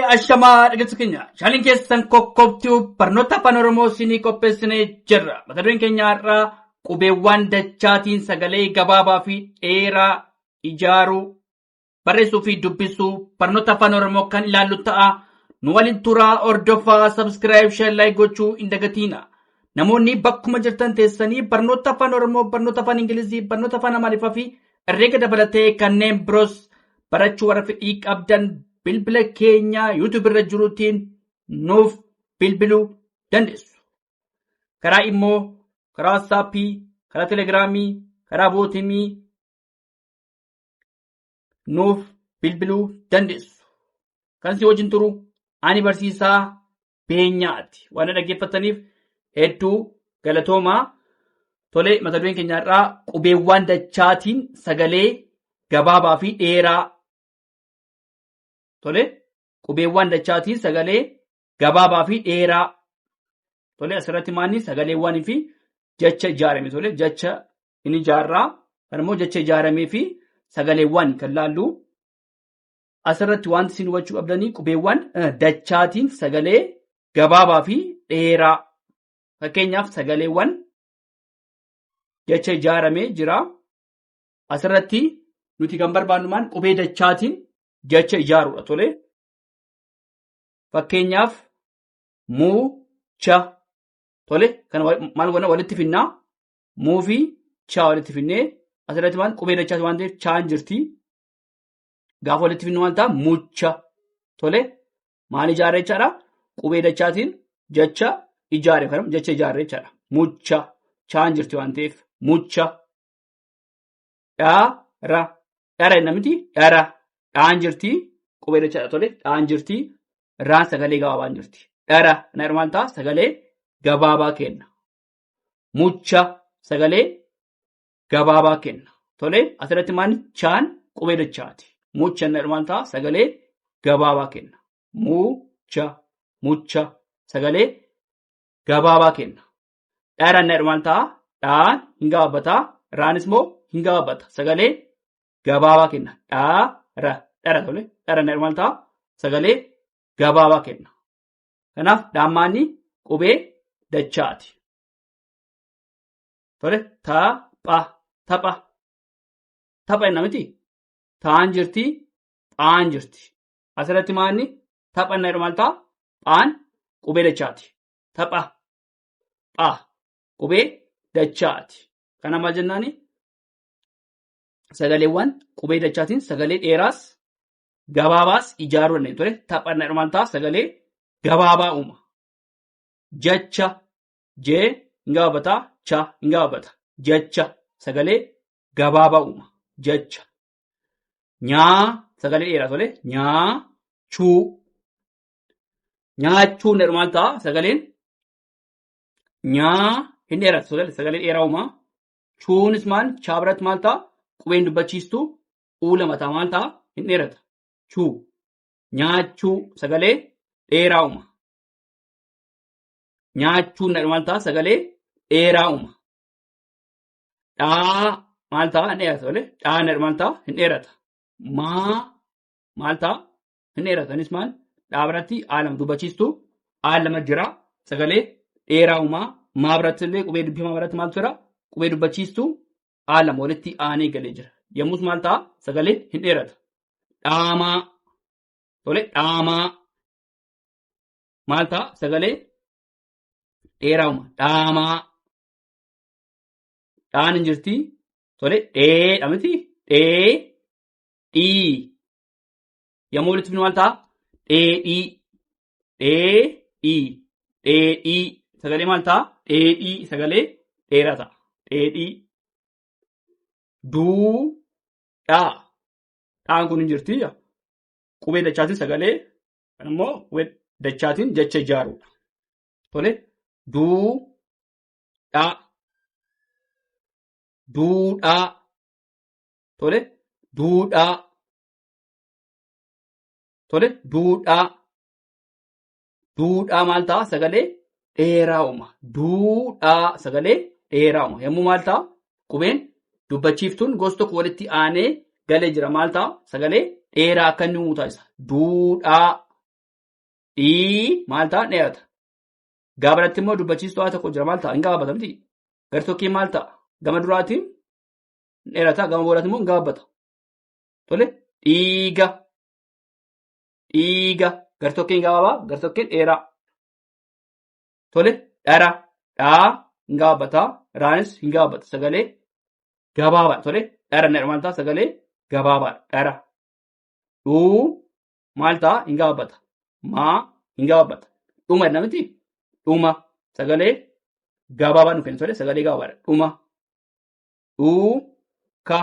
Ashamaa dhaggeessu keenya shaaliin keessan kokkobtuu barnoota afaan oromoo sinii qopheessinee jirra. Mata dureen keenya har'aa qubeewwan dachaatiin sagalee gabaabaa fi dheeraa ijaaruu barreessuu fi dubbisuu barnoota afaan oromoo kan ilaallu ta'a. Nu waliin turaa hordofaa subscribe share like gochuu hin dagatiina. Namoonni bakkuma jirtan teessanii barnoota afaan oromoo barnoota afaan ingilizii barnoota afaan amaariffaa fi herreega dabalatee kanneen biroos barachuu warra fedhii qabdan bilbila keenya YouTube irra jiruutiin nuuf bilbiluu dandeessu. Karaa immoo karaa WhatsAppii, karaa Telegiraamii, karaa Bootimii nuuf bilbiluu dandeessu. Kan si wajjin turu ani barsiisaa Beenyaati. Waan dhaggeeffataniif hedduu galatoomaa. Tole mata dureen keenya irraa qubeewwan dachaatiin sagalee gabaabaa fi dheeraa. Tole qubeewwan dachaatiin sagalee gabaabaa fi dheeraa. Tole asirratti maanni sagaleewwanii fi jecha ijaarame. Tole jecha inni ijaarraa kan immoo jecha ijaaramee fi sagaleewwan kan laallu asirratti wanti isin hubachuu qabdanii qubeewwan dachaatiin sagalee gabaabaa fi dheeraa. Fakkeenyaaf sagaleewwan jecha ijaaramee jira. Asirratti nuti kan barbaannumaan qubee dachaatiin jecha ijaaruudha. Tole fakkeenyaaf mucha. Tole kan maal godhana walitti finnaa muu fi chaa walitti finnee asirratti maal qubee dachaati waan ta'eef chaan jirti. Gaafa walitti finnu waan ta'a mucha. Tole maal ijaarre jechaadha? Qubee dachaatiin jecha ijaare kan jecha ijaarre jechaadha. Mucha chaan jirti waan ta'eef mucha. Dhaara dhaara jenna miti dhaara dhaan jirti qubee dachaadha. Tole dhaan jirti raan sagalee gabaabaan jirti. Dhaara kana irmaan ta'a sagalee gabaabaa kenna. Mucha sagalee gabaabaa kenna. Tole asirratti maal chaan qubee dachaati. Mucha na irmaan ta'a sagalee gabaabaa kenna. Mucha sagalee gabaabaa kenna. Dhaara na irmaan ta'a dhaan hin gabaabataa raanis immoo hin gabaabata sagalee gabaabaa kenna. Dhaara tole dhaara na irmaan ta'a sagalee gabaabaa kenna. Kanaaf dhaammaanni qubee dachaati. Tole tapha jenna miti ta'aan jirti phaan jirti. Asirratti maanni tapha na irmaan ta'a phaan qubee dachaati. Tapha qubee dachaati. Kana maal jennaani? Sagaleewwan qubee dachaatiin sagalee dheeraas gabaabaas ijaaruu dandeenya. Tole tapha na irmaan ta'a sagalee gabaabaa uuma. Jecha jee hin gabaabataa cha hin gabaabata. Jecha sagalee gabaabaa uuma. Jecha nyaa sagalee dheeraa tole nyaachuu. Nyaachuu na irmaan ta'a sagaleen nyaa hin dheeratu sagalee dheeraa uuma. Chuunis maal chaa biratti maal ta'a? Qubeen dubbachiistuu uula mataa maal ta'a? Hin dheerata. Chuu nyaachuu sagalee dheeraa uuma. Nyaachuun na irmaan ta'a sagalee dheeraa uuma. Dhaa maal ta'a? Hin dheerata tole. Dhaa na irmaan ta'a hin dheerata. Maal ta'a? Hin dheerata. Anis maal? Dhaa biratti aalama dubbachiistuu aalama jira sagalee dheeraa uuma. Maa biratti illee qubee dubbifamaa biratti maaltu jira? Qubee dubbachiistuu aalama walitti aanee galee jira. Yommus maal ta'a? Sagalee hin dheerata. Dhaamaa tole dhaamaa maal ta'a? Sagalee dheeraa uuma. Dhaamaa dhaan hin jirti. Tole dheedha miti dheedhii. Yommuu walitti finnu maal ta'a? Dheedhii. Sagalee maal ta'a? Dheedhii sagalee dheeraa ta'a. Dheedhii. Duudhaa. Dhaan kun hin jirti. Qubee dachaatiin sagalee kan immoo qubee dachaatiin jecha ijaaruudha. Tole duudhaa. Tole duudhaa. Tole duudhaa. Duudhaa maal ta'a? Sagalee dheeraa uuma. Duudhaa sagalee dheeraa uuma. Yommuu maal ta'a? Qubeen dubbachiiftuun gosa tokko walitti aanee galee jira maal ta'a? Sagalee dheeraa akka inni uumu taasisa. Duudhaa Dhii maal ta'a dheerata. Gaa biratti immoo dubbachiistuu haa tokko jira maal ta'a hin gabaabbata miti. Gartokkeen maal ta'a gama duraatiin dheerata gama boodaatiin immoo hin gabaabbata. Tole dhiiga dhiiga gartokkeen gabaabaa gartokkeen dheeraa. Tole dhara dhaa hin gabaabbata raanis hin gabaabbata sagalee gabaabaa. Tole dhara maal ta'a sagalee gabaabaa dhara. Dhuu maal ta'a hin gabaabbata. Maa hin gabaabbata. Dhuma jedhama miti. Dhuma sagalee gabaabaa nu kenna. Tole sagalee gabaabaadha. Dhuma. Dhuka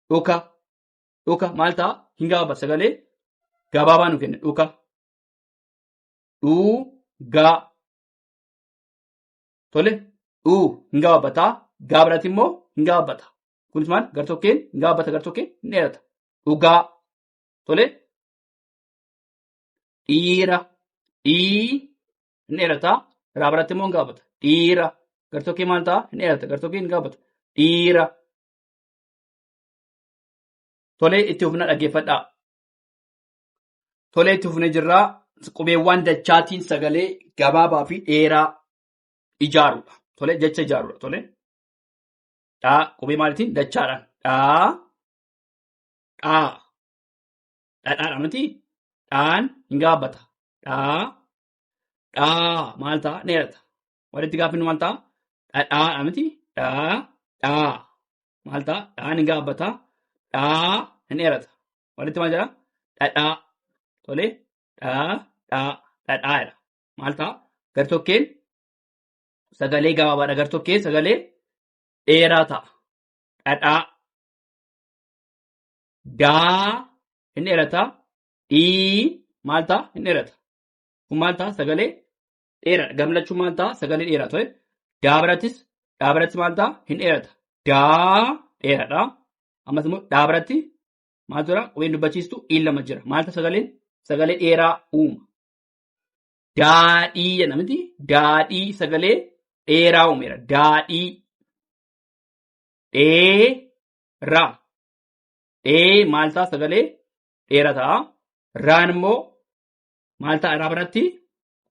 dhuka dhuka maal ta'a hin gabaabbata sagalee gabaabaa nu kenna. Dhuka. Dhugaa. Tole dhuu hin gabaabbata. Gaa biratti immoo hin gabaabbata. Kunis maal gartokkeen hin gabaabbata gartokkeen hin dheerata. Dhugaa. Tole dhiira dhii hin dheerata. Raa biratti immoo hin gabaabbata. Dhiira gartokkee maal ta'a hin dheerata gartokkee hin gabaabbata. Dhiira. Tole itti fufna dhaggeeffadhaa. Tole itti fufnee jirraa qubeewwan dachaatiin sagalee gabaabaa fi dheeraa ijaaruudha. Tole jecha ijaaruudha. Tole dhaa qubee maalitiin dachaadhaan dhaa dhaa dhadhaadha miti dhaan hin gabaabbata. Dhaa dhaa maal ta'a dheerata. Walitti gaaffinnu maal ta'a dhadhaadha miti dhaa dhaa maal ta'a dhaan hin gabaabbata. Dhaa hin dheerata. Walitti maal jedha dhadhaa. Tole dhaa dhaa dhadhaadha. Maal ta'a gartokkeen sagalee gabaabaadha. Gartokkeen sagalee dheeraa ta'a. Dhadhaa. Daa hin dheerata. Dhii maal ta'a hin dheerata. Kun maal ta'a sagalee dheeraadha. Gamlachuun maal ta'a sagalee dheeraa. Tole daa birattis maal ta'a hin dheerata. Daa dheeraadha. Ammas immoo dhaa biratti maal jira qubeen dubbachiistu dhiin lama jira. Maal ta'a sagaleen sagalee dheeraa uuma. Daadhii jedhama miti. Daadhii sagalee dheeraa uumeera. Daadhii. Dheeraa. Dhee maal ta'a sagalee dheeraa ta'a. Raan immoo maal ta'a raa biratti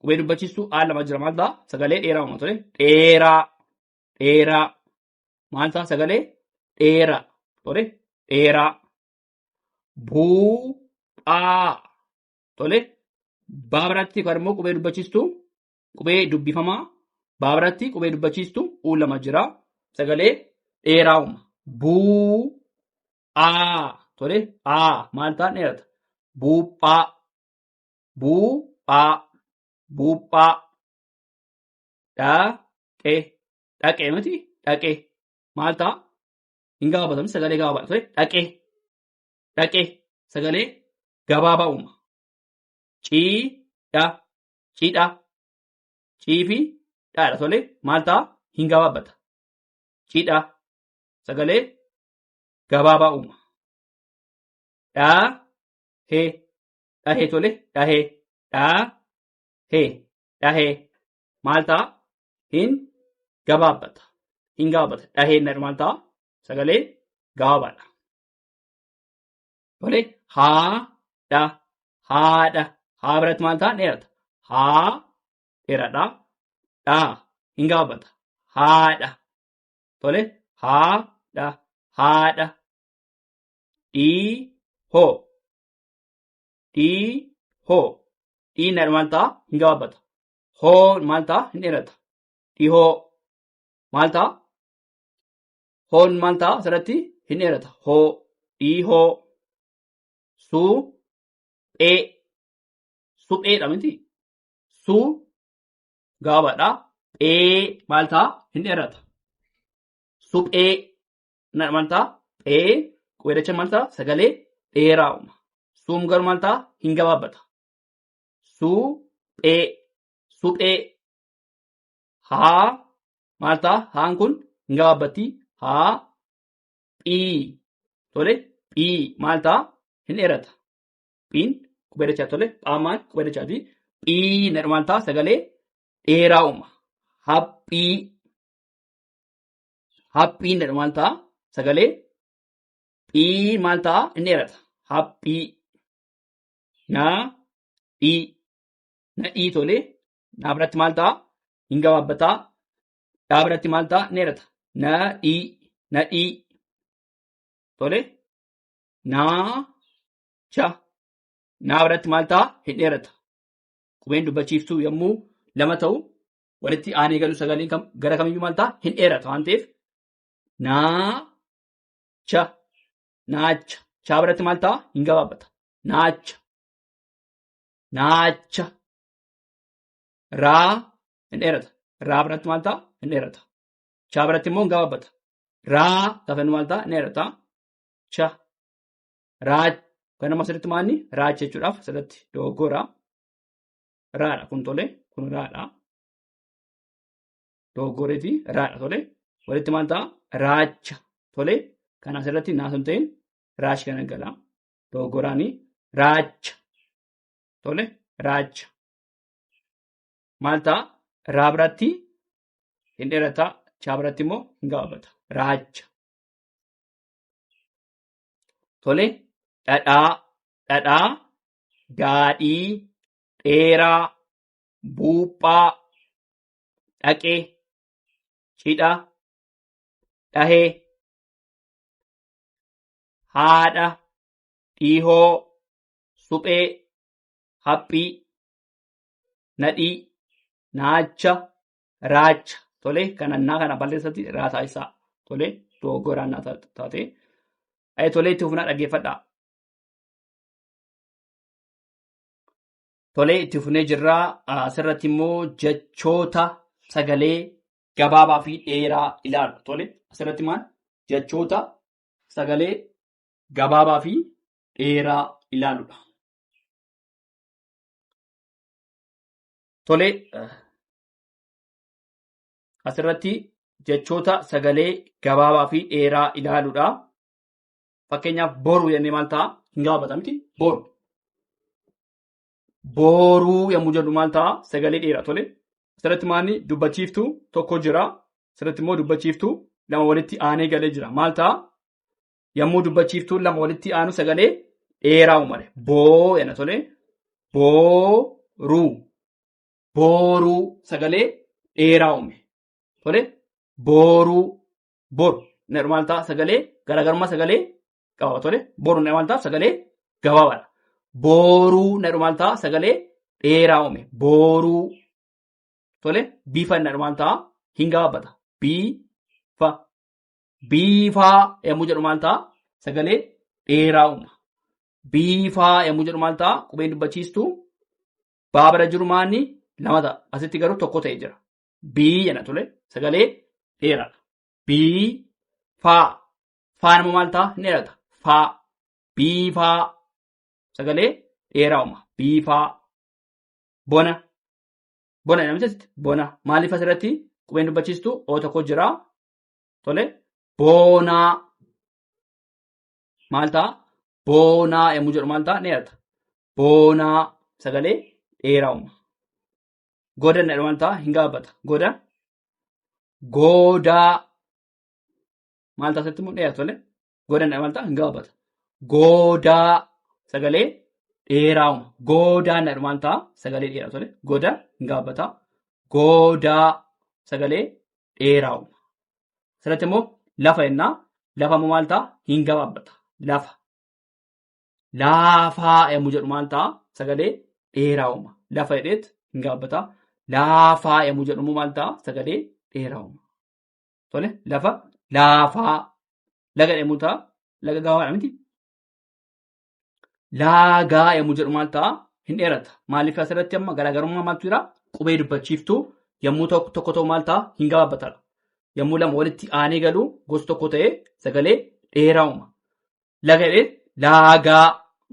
qubee dubbachiistu aan lama jira. Maal ta'a sagalee dheeraa uuma. Tole dheeraa. Dheeraa. Maal ta'a sagalee dheeraa. Tole dheeraa. Buuphaa. Tole baa biratti kan immoo qubee dubbachiistu qubee dubbifamaa baa biratti qubee dubbachiistu uun lama jira. Sagalee dheeraa uuma. Buuphaa. Tole aa maal ta'a dheerata. Buuphaa. Buuphaa. Buuphaa. Dhaqee. Dhaqee miti dhaqee maal ta'a hin gabaabbatamu sagalee gabaabaadha. Tole dhaqee. Dhaqee sagalee gabaabaa uuma. Ciidha. Ciidha. Ciifi dhaadha. Tole maal ta'a hin gabaabbata. Ciidha sagalee gabaabaa uuma. Dhahee. Dhahee tole dhahee. Dhahee. Dhahee maal ta'a hin gabaabbata. Hin gabaabbata. Dhaheen maal ta'a sagalee gabaabaadha. Tole haadha. Haadha. Haa biratti maal ta'a dheerata. Haa dheeraadha. Dhaa hin gabaabbata. Haadha. Tole haadha. Haadha. Dhiihoo. Dhiihoo. Dhiin maal ta'a hin gabaabbata. Hoo maal ta'a hin dheerata. Dhihoo maal ta'a. Hoon maal ta'a asirratti hin dheerata. Hoo. Dhiihoo. Suphee. Supheedha miti. Su gabaabaadha. Phee maal ta'a hin dheerata. Suphee maal ta'a phee qubee dachaa maal ta'a sagalee dheeraa uuma. Suum garuu maal ta'a hin gabaabbata. Suphee. Suphee. Haa maal ta'a haan kun hin gabaabbatti. Haa phii. Tole phii maal ta'a hin dheerata. Phiin qubee dachaa. Tole phaamaan qubee dachaati. Phii maal ta'a sagalee dheeraa uuma. Haphii. Haphiin maal ta'a sagalee phii maal ta'a hin dheerata. Haphii. Nyaadhii. Nadhii tolee. Naa biratti maal ta'a? Hin gabaabbataa. Dhaa biratti maal ta'a? Ni dheerata. Nadhii. Tolee. Naacha. Naa biratti maal ta'a? Hin dheerata. Qubeen dubbachiiftuu yommuu lama ta'u walitti aanee galu sagaleen gara kamiyyuu maal ta'a? Hin dheerata waan ta'eef naacha. Chaa biratti maal ta'a? Hin gabaabbata. Naacha. Raa hin dheerata. Raa biratti maal ta'a? Hin dheerata. Chaa biratti immoo hin gabaabbata. Raa gaafa maal ta'a? Hin dheerata. Cha. Kan nama asirratti maalni? Raacha jechuudhaaf asirratti dogoggora. Raadha kun tolee. Kun raadha. Dogoggoreeti raadha tolee. Walitti maal ta'a? Raacha tolee. Kan asirratti naasuun ta'in raashi kana gala. Dogoggoraanii raacha tolee. Raacha. Maal ta'a? Raa biratti hin dheerata. Chaa biratti immoo hin gabaabbata. Raacha. Tolee. Dhadhaa. Daadhii. Dheeraa. Buuphaa. Dhaqee. Cidha. Dhahee. Haadha. Dhiihoo. Suphee. Haphii. Nadhii. Naacha. Raacha. Tolee. Kanannaa kana balleessatti raasaa isaa. Tolee. Dogoggoraan naa taate. Tolee itti fufnaa dhaggeeffadhaa. Tolee itti fufnee jirraa. Asirratti immoo jechoota sagalee gabaabaa fi dheeraa ilaalu. Tolee asirratti maal? Jechoota sagalee gabaabaa fi dheeraa ilaaludha. Tolee asirratti jechoota sagalee gabaabaa fi dheeraa ilaaludha. Fakkeenyaaf boruu jennee maal ta'a? Hin gabaabbata miti? Boru. Booruu yommuu jedhu maal ta'a? Sagalee dheeraa tolee. Asirratti maalni? Dubbachiiftuu tokko jira. Asirratti immoo dubbachiiftuu lama walitti aanee galee jira. Maal ta'a? Yommuu dubbachiiftuu lama walitti aanu sagalee dheeraa uumame. Boo yana tolee. Booruu sagalee dheeraa uume. Tolee. Booruu. Boru. Inni maal ta'a? Sagalee garaagarummaa sagalee qaba. Tolee. Boru inni maal ta'a? Sagalee gabaabaadha. Booruu inni maal ta'a? Sagalee dheeraa uume. Booruu. Tolee. Bifa inni maal ta'a? Hin gabaabbata. Biifaa yommuu jedhu maal ta'a? Sagalee dheeraa uuma. Biifaa yommuu jedhu maal ta'a? Qubeen dubbachiistuu baabara jiru maalni? Lama ta'a. Asitti garuu tokko ta'ee jira. Bii yana tolee. Sagalee dheeraadha. Biifaa. Faan immoo maal ta'a? Hin dheerata. Faa. Biifaa. Sagalee dheeraa uuma. Biifaa. Bona namicha asitti bona. Maaliif asirratti qubeen dubbachiistuu oo tokko jira. Tolee. Boonaa. Maal ta'a? Boonaa yommuu jedhu maal ta'a? Ni dheerata. Boonaa. Sagalee dheeraa uuma. Goda inni maal ta'a? Hin gabaabbata. Goodaa. Maal ta'a asitti immoo dheerata tolee. Goda inni maal ta'a? Hin gabaabbata. Goodaa. Sagalee dheeraa uuma. Goodaa inni maal ta'a? Sagalee dheeraa tolee. Goda hin gabaabbata. Goodaa. Sagalee dheeraa uuma. Asirratti immoo lafa jennaa. Lafa immoo maal ta'a? Hin gabaabbata. Lafa. Laafaa yommuu jedhu maal ta'a? Sagalee dheeraa uuma. Lafa jedheet hin gabaabbata. Laafaa yommuu jedhu maal ta'a? Sagalee dheeraa uuma. Tole lafa laafaa. Laga yommuu ta'a? Laga gabaabaadha miti? Laagaa yommuu jedhu maal ta'a? Hin dheerata. Maaliif asirratti amma garaagarummaa maaltu jira? Qubee dubbachiiftuu yommuu tokko ta'u maal ta'a? Hin gabaabbata. Yommuu lama walitti aanee galu gosa tokko ta'ee sagalee dheeraa uuma. Laga jedhee laagaa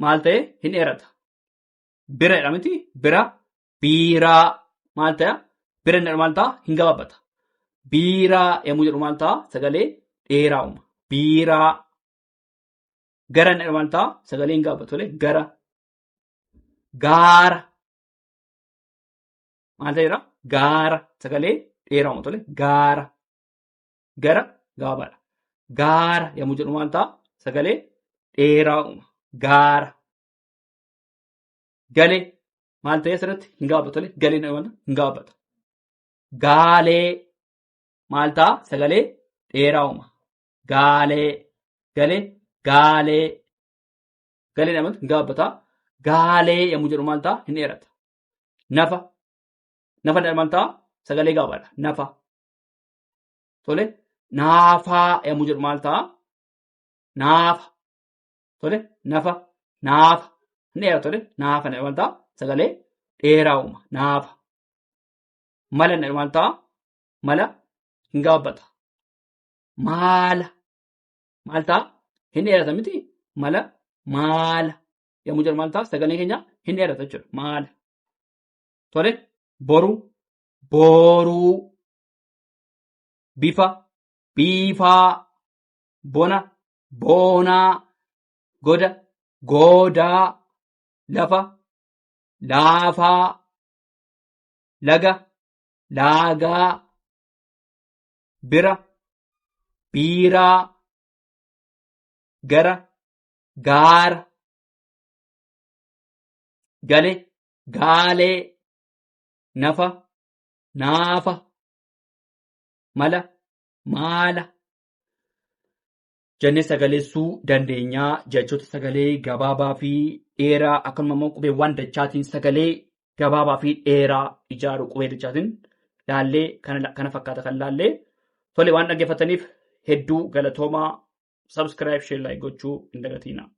maal ta'e? Hin dheerata. Bira jedha miti? Bira. Biiraa maal ta'a? Bira inni maal ta'a? Hin gabaabbata. Biiraa yommuu jedhu maal ta'a? Sagalee dheeraa uuma. Biiraa. Gara inni maal ta'a? Sagalee hin gabaabbatu. Gara. Gaara. Maal ta'eera? Gaara. Sagalee dheeraa uuma. Gaara. Gara gabaabaadha. Gaara yommuu jedhu maal ta'a? Sagalee dheeraa uuma. Gaara. Galee maal ta'ee asirratti hin gaabbatu tole galeen hin gaabbata. Gaalee maal ta'a sagalee dheeraa uuma. Gaalee galee gaalee galee namatti hin gaabbata. Gaalee yommuu jedhu maal ta'a hin dheerata. Nafa maal ta'a sagalee gaabaadha. Nafa tole naafaa yommuu jedhu maal ta'a naafa tole naafa hin dheerata tole naafa maal ta'a sagalee dheeraa uuma naafa. Mala maal ta'a mala hin gaabbata. Maala maal ta'a hin dheerata miti mala maala yommuu jedhu maal ta'a sagalee keenya hin dheerata jechuudha maala. Tole boru booruu bifa biifaa bona boonaa goda goodaa lafa laafaa laga laagaa bira biiraa gara gaara gale gaalee nafa naafa mala maala jennee sagaleessuu dandeenyaa. Jechoota sagalee gabaabaa fi dheeraa akkasuma immoo qubeewwan dachaatiin sagalee gabaabaa fi dheeraa ijaaru qubee dachaatiin laallee kana fakkaata kan laallee tole waan dhaggeeffataniif hedduu galatoomaa. Subscribe share like gochuu hin dagatinaa.